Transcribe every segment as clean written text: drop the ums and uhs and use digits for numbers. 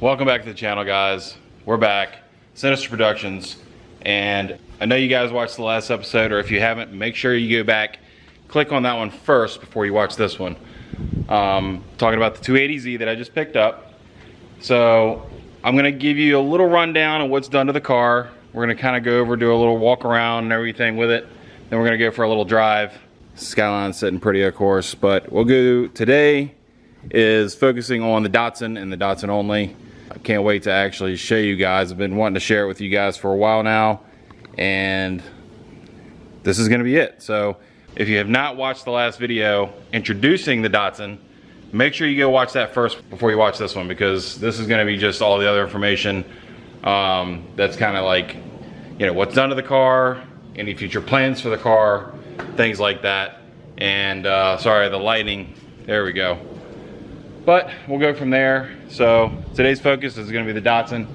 Welcome back to the channel, guys. We're back, Sinister Productions, and I know you guys watched the last episode, or if you haven't, make sure you go back, click on that one first before you watch this one. Talking about the 280Z that I just picked up. So I'm gonna give you a little rundown of what's done to the car. We're gonna kind of go over, do a little walk around and everything with it. Then we're gonna go for a little drive. Skyline's sitting pretty, of course, but we'll go today is focusing on the Datsun and the Datsun only. I can't wait to actually show you guys. I've been wanting to share it with you guys for a while now, and this is gonna be it. So if you have not watched the last video introducing the Datsun, make sure you go watch that first before you watch this one, because this is gonna be just all the other information that's kind of like, you know, what's done to the car, any future plans for the car, things like that. And sorry, the lighting, there we go. But we'll go from there. So today's focus is gonna be the Datsun.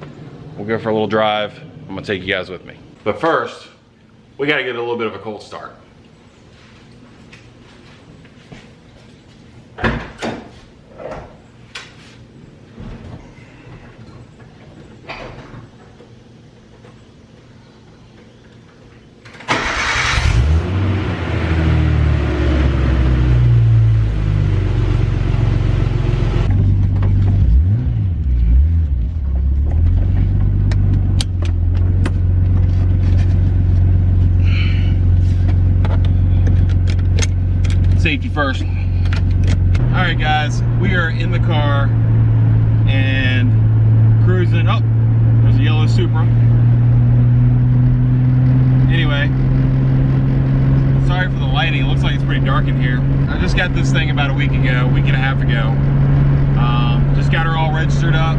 We'll go for a little drive. I'm gonna take you guys with me. But first, we gotta get a little bit of a cold start. Safety first. All right, guys, we are in the car and cruising. Oh, there's a yellow Supra. Anyway, sorry for the lighting. It looks like it's pretty dark in here. I just got this thing about a week and a half ago. Just got her all registered up,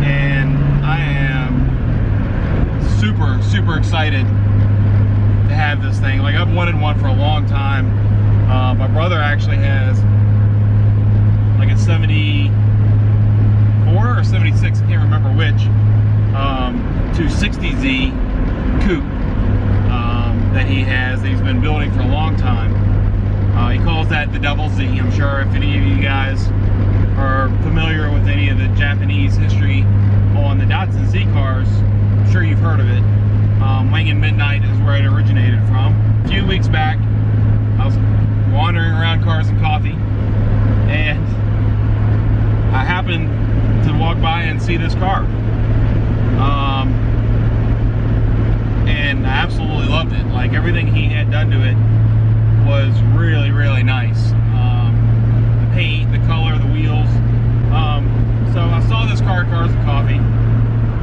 and I am super excited to have this thing. Like, I've wanted one for a long time. My brother actually has like a 74 or 76, I can't remember which, 260Z coupe that he has, that he's been building for a long time. He calls that the double Z. I'm sure if any of you guys are familiar with any of the Japanese history on the Datsun Z cars, I'm sure you've heard of it. Wang and Midnight is where it originated from. A few weeks back, I was wandering around Cars and Coffee, and I happened to walk by and see this car, and I absolutely loved it. Like, everything he had done to it was really nice. The paint, the color, the wheels. So I saw this car at Cars and Coffee,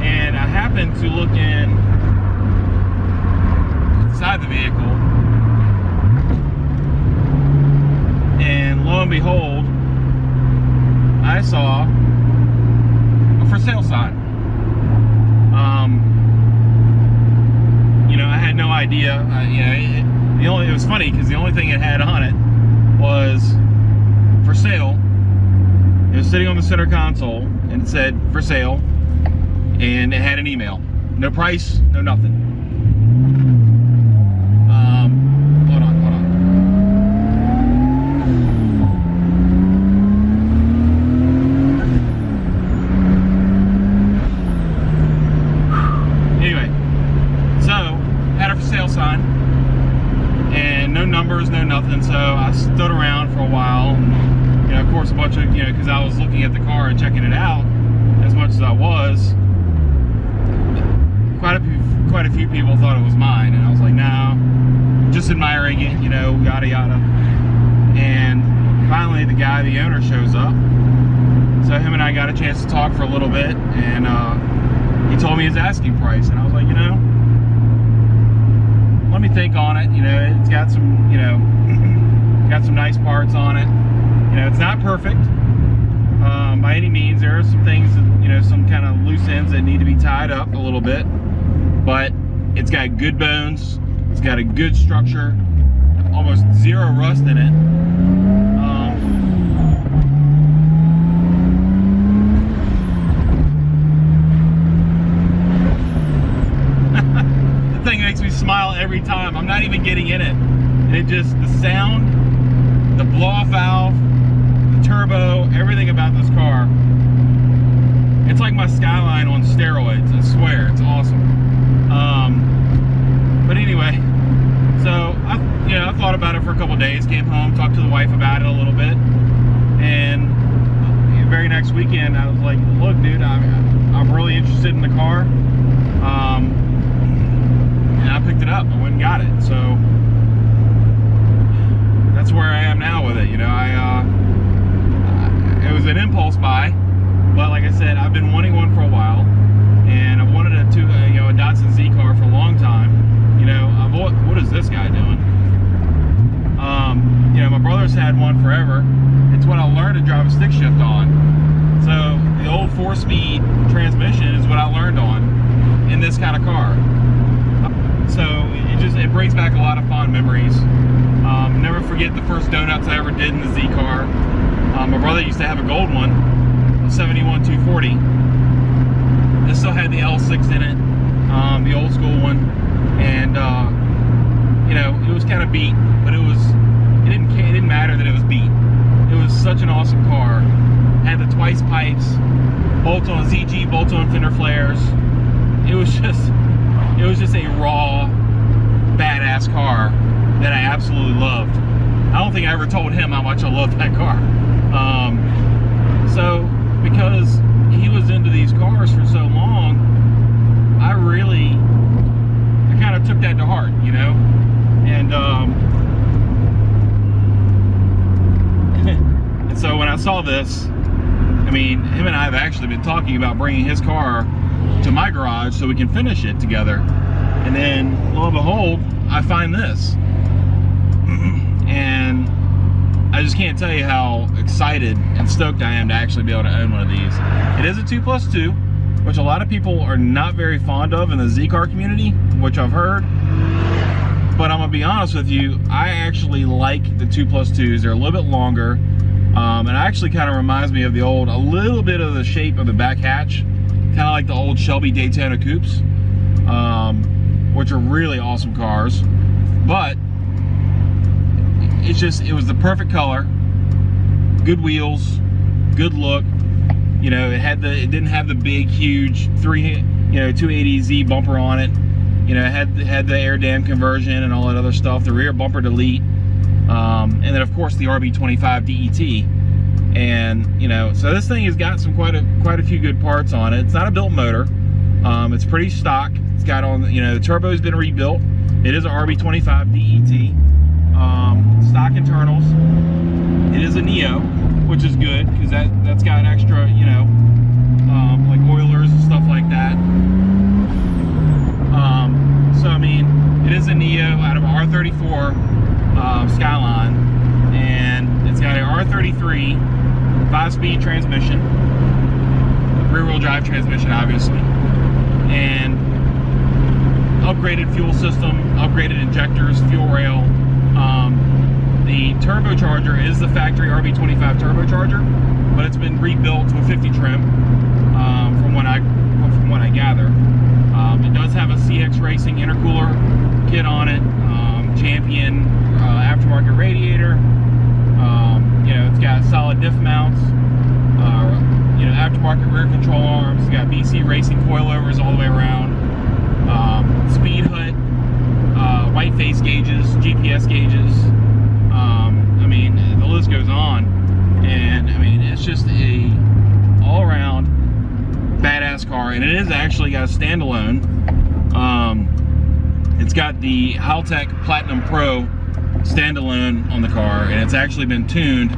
and I happened to look inside the vehicle, and lo and behold, I saw a for sale sign. You know, I had no idea. You know, it was funny because the only thing it had on it was for sale. It was sitting on the center console, and it said for sale, and it had an email. No price, no nothing. Hold on. Sign, and no numbers, no nothing. So I stood around for a while, and, you know, of course, a bunch of, you know, because I was looking at the car and checking it out as much as I was, quite a few people thought it was mine, and I was like, no, just admiring it, you know, yada yada. And finally the owner shows up, so him and I got a chance to talk for a little bit, and he told me his asking price, and I was like, you know, let me think on it. You know, it's got some, you know, got some nice parts on it. You know, it's not perfect by any means. There are some things that, you know, some kind of loose ends that need to be tied up a little bit, but it's got good bones. It's got a good structure, almost zero rust in it. Makes me smile every time. I'm not even getting in it. And it just, the sound, the blow-off valve, the turbo, everything about this car It's like my Skyline on steroids, I swear, it's awesome. But anyway, so I thought about it for a couple days, came home, talked to the wife about it a little bit, and the very next weekend I was like, look dude, I'm really interested in the car, and I picked it up, I went and got it. So that's where I am now with it. You know, it was an impulse buy, but like I said, I've been wanting one for a while, and I've wanted a Datsun Z car for a long time. You know, what is this guy doing? You know, my brother's had one forever. It's what I learned to drive a stick shift on. So the old 4-speed transmission is what I learned on in this kind of car. So it brings back a lot of fond memories. Never forget the first donuts I ever did in the Z car. My brother used to have a gold one, a 71 240. It still had the L6 in it, the old school one, and you know, it was kind of beat, but it didn't matter that it was beat. It was such an awesome car. Had the twice pipes, bolt-on ZG, bolt-on fender flares. It was just a raw, badass car that I absolutely loved. I don't think I ever told him how much I loved that car. So because he was into these cars for so long, I kind of took that to heart, you know, and and so when I saw this, I mean, him and I have actually been talking about bringing his car to my garage so we can finish it together, and then lo and behold, I find this, and I just can't tell you how excited and stoked I am to actually be able to own one of these. It is a 2+2, which a lot of people are not very fond of in the Z-car community, which I've heard. But I'm gonna be honest with you, I actually like the 2+2s. They're a little bit longer, and it actually kind of reminds me of a little bit of the shape of the back hatch, kind of like the old Shelby Daytona coupes, which are really awesome cars. But it was the perfect color, good wheels, good look. You know, it didn't have the big, huge 280Z bumper on it. You know, it had the air dam conversion and all that other stuff, the rear bumper delete, and then of course the RB25 DET. And you know, so this thing has got quite a few good parts on it. It's not a built motor. It's pretty stock. It's got the turbo's been rebuilt. It is an RB25 DET. Stock internals. It is a Neo, which is good because that's got extra, like oilers and stuff like that. So I mean, it is a Neo out of R34 Skyline, and it's got an R33 5-speed transmission, rear-wheel drive transmission, obviously, and upgraded fuel system, upgraded injectors, fuel rail. The turbocharger is the factory RB25 turbocharger, but it's been rebuilt to a 50 trim, from what I gather. It does have a CX Racing intercooler kit on it, Champion aftermarket radiator. It's got solid diff mounts, aftermarket rear control arms. It's got BC Racing coilovers all the way around, speed hood, white face gauges, GPS gauges. I mean, the list goes on, and I mean, it's just a all-around badass car, and it is actually got a standalone. It's got the Haltech Platinum Pro standalone on the car, and it's actually been tuned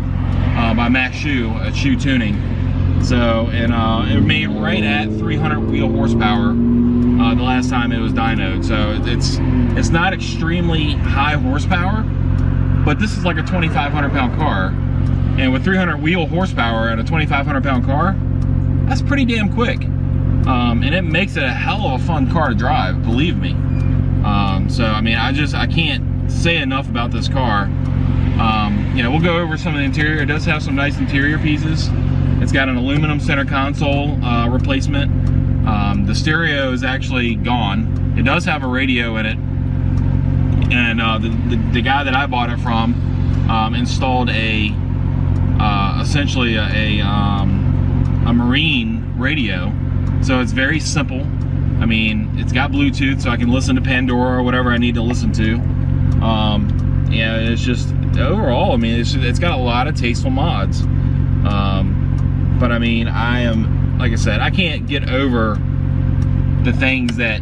by Max Shoe at Shoe Tuning. So, and it made right at 300 wheel horsepower the last time it was dynoed. So it's not extremely high horsepower, but this is like a 2,500 pound car, and with 300 wheel horsepower and a 2,500 pound car, that's pretty damn quick. And it makes it a hell of a fun car to drive, believe me. So I mean, I can't say enough about this car. We'll go over some of the interior. It does have some nice interior pieces. It's got an aluminum center console replacement. The stereo is actually gone. It does have a radio in it, and the guy that I bought it from essentially a marine radio, so it's very simple. I mean, it's got Bluetooth, so I can listen to Pandora or whatever I need to listen to. Yeah, it's just, overall, I mean, it's got a lot of tasteful mods. But I mean, like I said, I can't get over the things that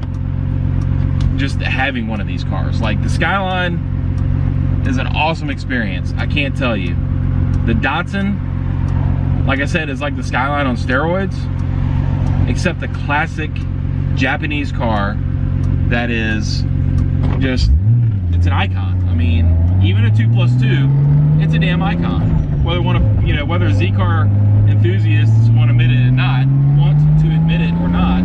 just having one of these cars. Like the Skyline is an awesome experience, I can't tell you. The Datsun, like I said, is like the Skyline on steroids, except the classic Japanese car that is just, it's an icon. I mean, even a 2+2, it's a damn icon. Whether Z-car enthusiasts want to admit it or not,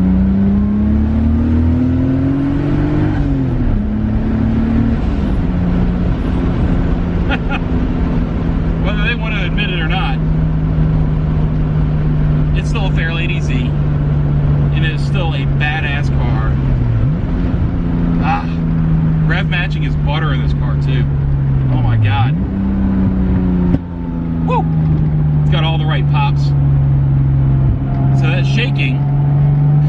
whether they want to admit it or not, it's still a Fairlady Z, and it's still a badass car. Rev matching is butter in this car too. Oh my god. Woo! It's got all the right pops. So that shaking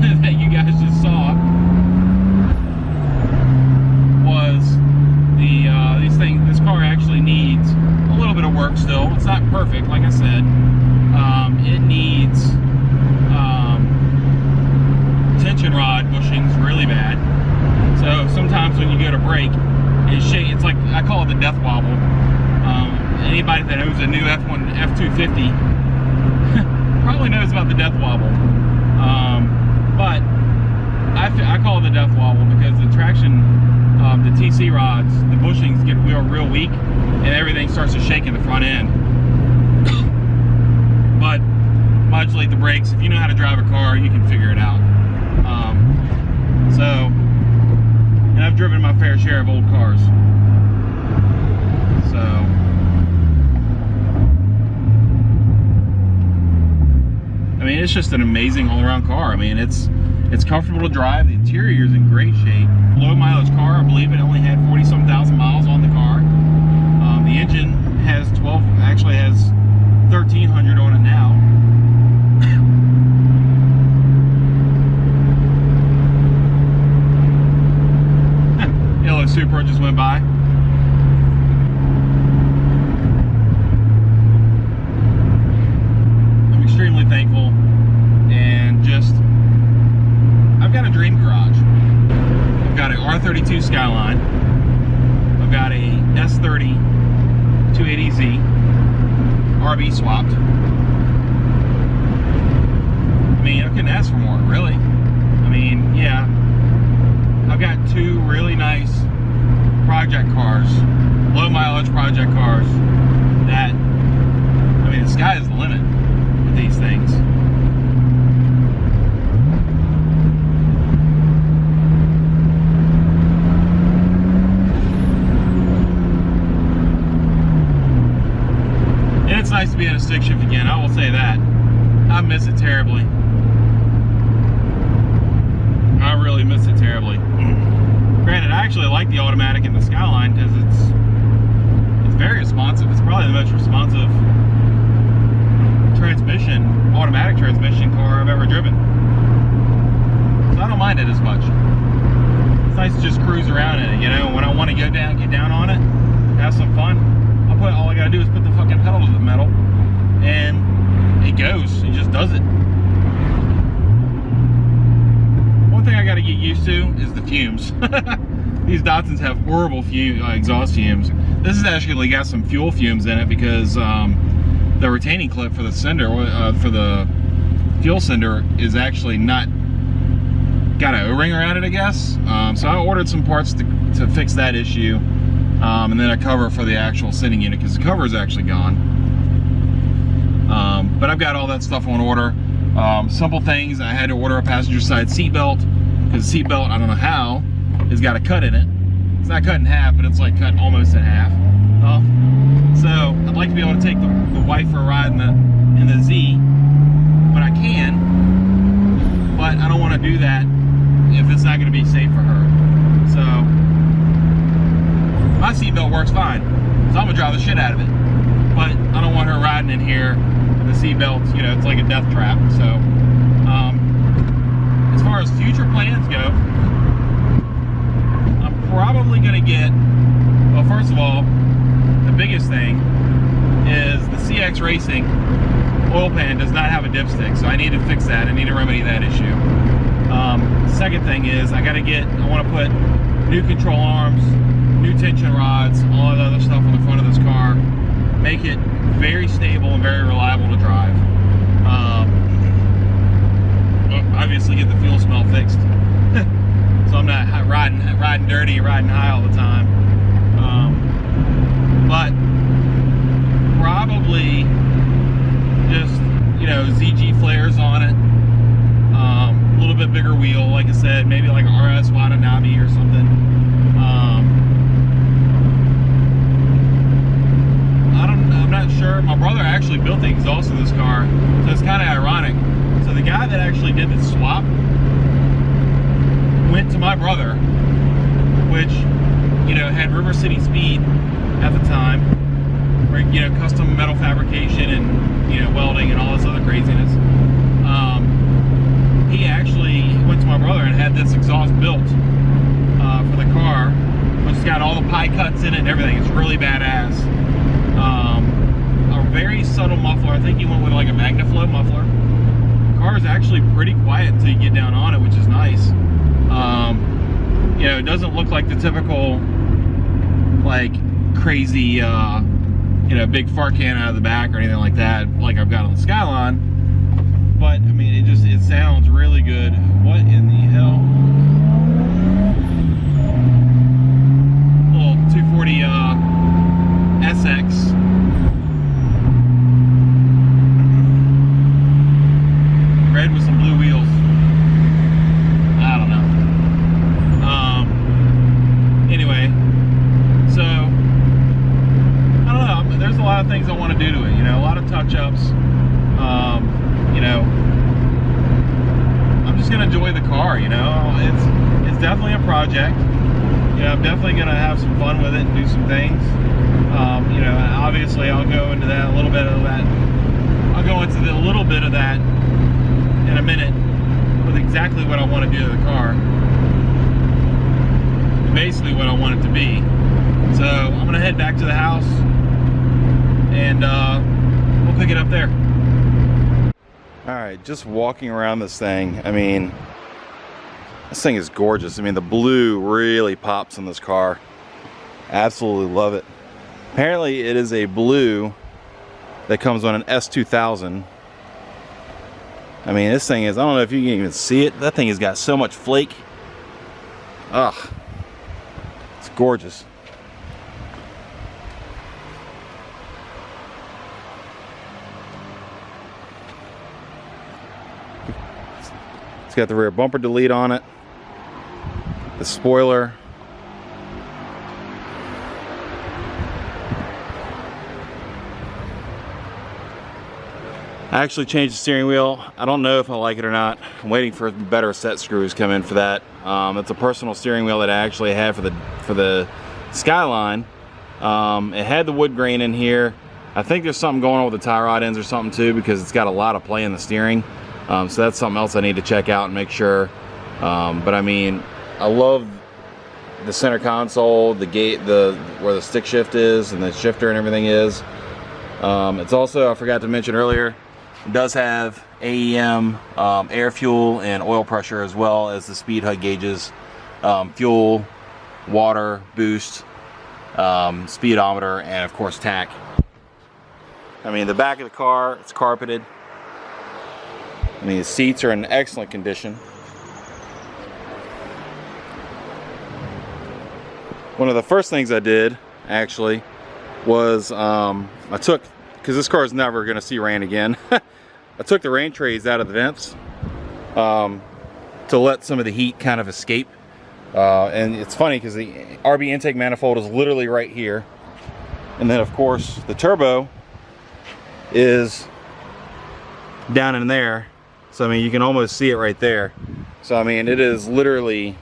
that you guys just saw was this car actually needs a little bit of work still. It's not perfect, like I said. It needs tension rod bushings really bad. So sometimes when you go to brake, it's like, I call it the death wobble. Anybody that owns a new F250 probably knows about the death wobble. But I call it the death wobble because the traction, the TC rods, the bushings get real weak and everything starts to shake in the front end. But modulate the brakes. If you know how to drive a car, you can figure it out. And I've driven my fair share of old cars. So, I mean, it's just an amazing all-around car. I mean, it's comfortable to drive. The interior is in great shape. Low mileage car, I believe it only had 40-some thousand miles on the car. The engine has 1,300 on it now. Yellow Supra just went by. I'm extremely thankful, and I've got a dream garage. I've got an R32 Skyline. I've got a S30 280Z RB swapped. I mean, I couldn't ask for more, really. I mean, yeah. I've got two really nice project cars, low mileage project cars that, I mean, the sky is the limit with these things. And it's nice to be in a stick shift again, I will say that. I miss it terribly. I really miss it terribly. Granted, I actually like the automatic in the Skyline because it's very responsive. It's probably the most responsive automatic transmission car I've ever driven. So I don't mind it as much. It's nice to just cruise around in it, you know. When I want to get down on it, have some fun. All I gotta do is put the fucking pedal to the metal, and it goes. It just does it. Thing I got to get used to is the fumes. These Datsuns have horrible exhaust fumes. This has actually got some fuel fumes in it because the retaining clip for the for the fuel sender is actually not got an O-ring around it, I guess. So I ordered some parts to fix that issue, and then a cover for the actual sending unit because the cover is actually gone. But I've got all that stuff on order. Simple things. I had to order a passenger side seat belt because the seat belt, I don't know how, has got a cut in it. It's not cut in half, but it's like cut almost in half. So I'd like to be able to take the wife for a ride in the Z when I can, but I don't want to do that if it's not going to be safe for her. So my seat belt works fine, so I'm gonna drive the shit out of it. But I don't want her riding in here with the seat belts, you know, it's like a death trap. So as future plans go, I'm probably gonna get, well, first of all, the biggest thing is the CX Racing oil pan does not have a dipstick, so I need to fix that. I need to remedy that issue. Second thing is I want to put new control arms, new tension rods, all that other stuff on the front of this car, make it very stable and very reliable to drive. Obviously get the fuel smell fixed, so I'm not riding dirty, riding high all the time. But probably just, you know, ZG flares on it, a little bit bigger wheel, like I said, maybe like a RS Watanabe or something. I'm not sure. My brother actually built the exhaust of this car, so it's kind of ironic. So the guy that actually did the swap went to my brother, which, you know, had River City Speed at the time, where, you know, custom metal fabrication and, you know, welding and all this other craziness. He actually went to my brother and had this exhaust built for the car, which has got all the pie cuts in it and everything. It's really badass. A very subtle muffler. I think he went with like a MagnaFlow muffler. The car is actually pretty quiet until you get down on it, which is nice. You know, it doesn't look like the typical, like, crazy, you know, big fart can out of the back or anything like that, like I've got on the Skyline. But, I mean, it sounds really good. What in the hell? Little 240 SX. Red with some blue wheels. I don't know. Anyway, so I don't know. There's a lot of things I want to do to it. You know, a lot of touch-ups. You know, I'm just gonna enjoy the car. You know, it's definitely a project. You know, I'm definitely gonna have some fun with it and do some things. You know, obviously I'll go into that a little bit of that. I'll go into a little bit of that in a minute with exactly what I want to do to the car. Basically what I want it to be. So I'm gonna head back to the house and we'll pick it up there. All right, just walking around this thing, I mean, this thing is gorgeous. I mean, the blue really pops in this car. Absolutely love it. Apparently it is a blue that comes on an S2000. I mean, this thing is, I don't know if you can even see it. That thing has got so much flake. Ugh, it's gorgeous. It's got the rear bumper delete on it, the spoiler. I actually changed the steering wheel. I don't know if I like it or not. I'm waiting for better set screws to come in for that. It's a personal steering wheel that I actually had for the Skyline. It had the wood grain in here. I think there's something going on with the tie rod ends or something too, because it's got a lot of play in the steering. So that's something else I need to check out and make sure. But I mean, I love the center console, the gate, where the stick shift is and the shifter and everything is. It's also, I forgot to mention earlier, it does have AEM, air, fuel, and oil pressure, as well as the speed HUD gauges, fuel, water, boost, speedometer, and of course tack. I mean, the back of the car, it's carpeted. I mean, the seats are in excellent condition. One of the first things I did, actually, was I took, because this car is never going to see rain again, I took the rain trays out of the vents to let some of the heat kind of escape. And it's funny because the RB intake manifold is literally right here. And then, of course, the turbo is down in there. So, I mean, you can almost see it right there. So, I mean, it is literally,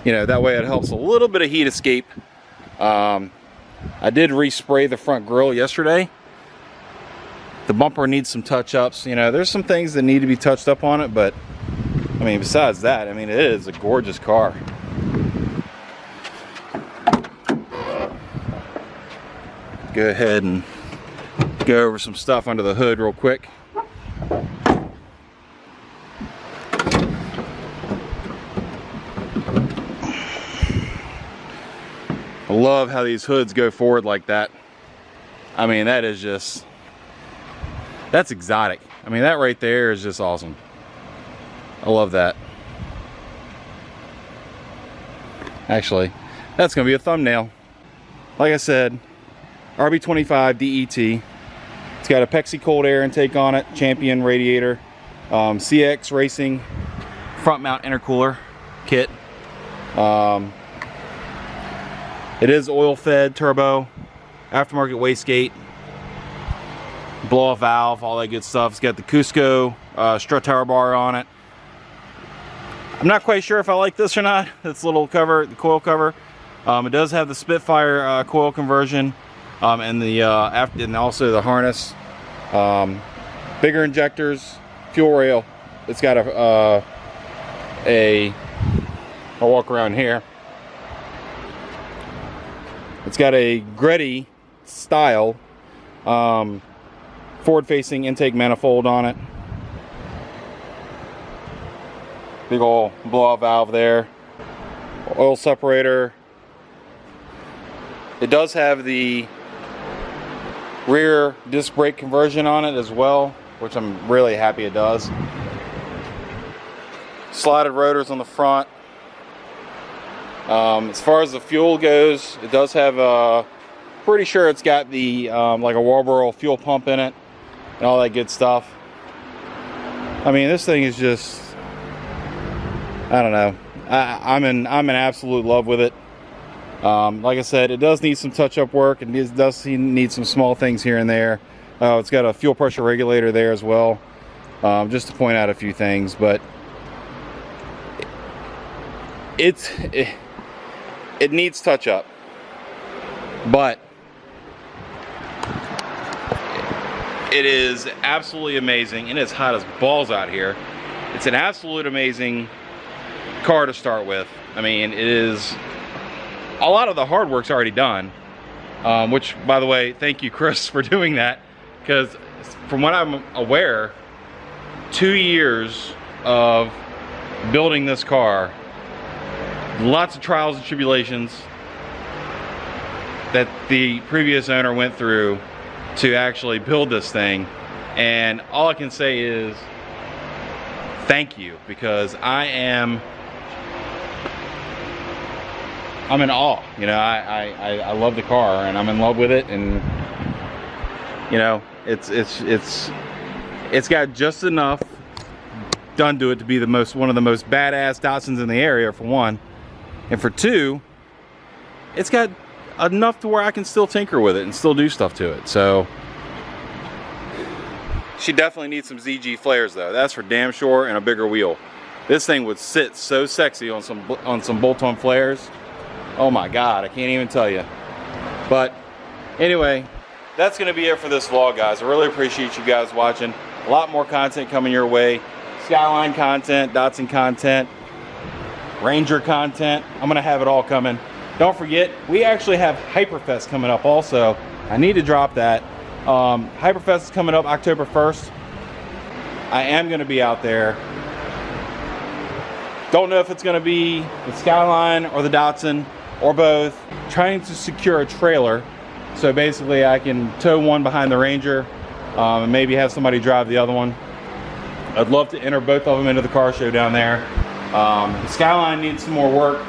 you know, that way it helps a little bit of heat escape. I did respray the front grille yesterday. The bumper needs some touch-ups. You know, there's some things that need to be touched up on it, but I mean, besides that, I mean, it is a gorgeous car. Go ahead and go over some stuff under the hood real quick. I love how these hoods go forward like that. I mean, that is just, that's exotic. I mean, that right there is just awesome. I love that. Actually, that's gonna be a thumbnail. Like I said, RB25 DET. It's got a Pepsi cold air intake on it, Champion radiator, CX Racing front mount intercooler kit. It is oil fed turbo, aftermarket wastegate, blow off valve, all that good stuff. It's got the Cusco strut tower bar on it. I'm not quite sure if I like this or not. This little cover, the coil cover. It does have the Spitfire coil conversion, and the and also the harness. Bigger injectors, fuel rail. It's got I'll walk around here. It's got a Greddy style forward-facing intake manifold on it. Big old blow-off valve there. Oil separator. It does have the rear disc brake conversion on it as well, which I'm really happy it does. Slotted rotors on the front. As far as the fuel goes, it does have pretty sure it's got the like a Walboro fuel pump in it and all that good stuff. I mean, this thing is just, I don't know. I'm in absolute love with it. Like I said, it does need some touch-up work, and it does need some small things here and there. It's got a fuel pressure regulator there as well, just to point out a few things. But it needs touch-up, but it is absolutely amazing, and it's hot as balls out here. It's an absolute amazing car to start with. I mean, it is, a lot of the hard work's already done, which, by the way, thank you, Chris, for doing that, because from what I'm aware, 2 years of building this car, lots of trials and tribulations that the previous owner went through to actually build this thing, and all I can say is thank you, because I'm in awe. You know, I love the car, and I'm in love with it, and you know, it's got just enough done to it to be one of the most badass Datsuns in the area, for one, and for two, it's got enough to where I can still tinker with it and still do stuff to it. So she definitely needs some ZG flares though, that's for damn sure, and a bigger wheel. This thing would sit so sexy on some bolt-on flares. Oh my god, I can't even tell you. But anyway, that's gonna be it for this vlog, guys. I really appreciate you guys watching. A lot more content coming your way. Skyline content, Datsun content, Ranger content. I'm gonna have it all coming. Don't forget, we actually have Hyperfest coming up also. I need to drop that. Hyperfest is coming up October 1st. I am gonna be out there. Don't know if it's gonna be the Skyline or the Datsun or both. Trying to secure a trailer, so basically I can tow one behind the Ranger and maybe have somebody drive the other one. I'd love to enter both of them into the car show down there. The Skyline needs some more work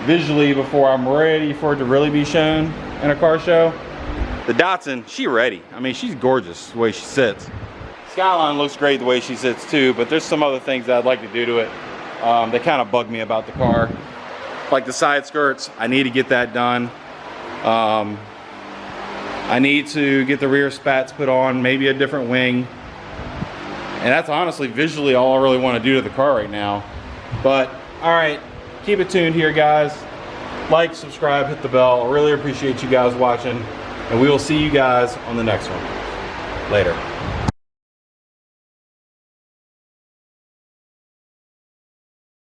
visually before I'm ready for it to really be shown in a car show. The Datsun, she ready. I mean, she's gorgeous the way she sits. Skyline looks great the way she sits too, but there's some other things that I'd like to do to it that kind of bug me about the car. Like the side skirts, I need to get that done. I need to get the rear spats put on, maybe a different wing. And that's honestly visually all I really want to do to the car right now. But all right, keep it tuned here, guys. Like, subscribe, hit the bell. I really appreciate you guys watching, and we will see you guys on the next one. Later.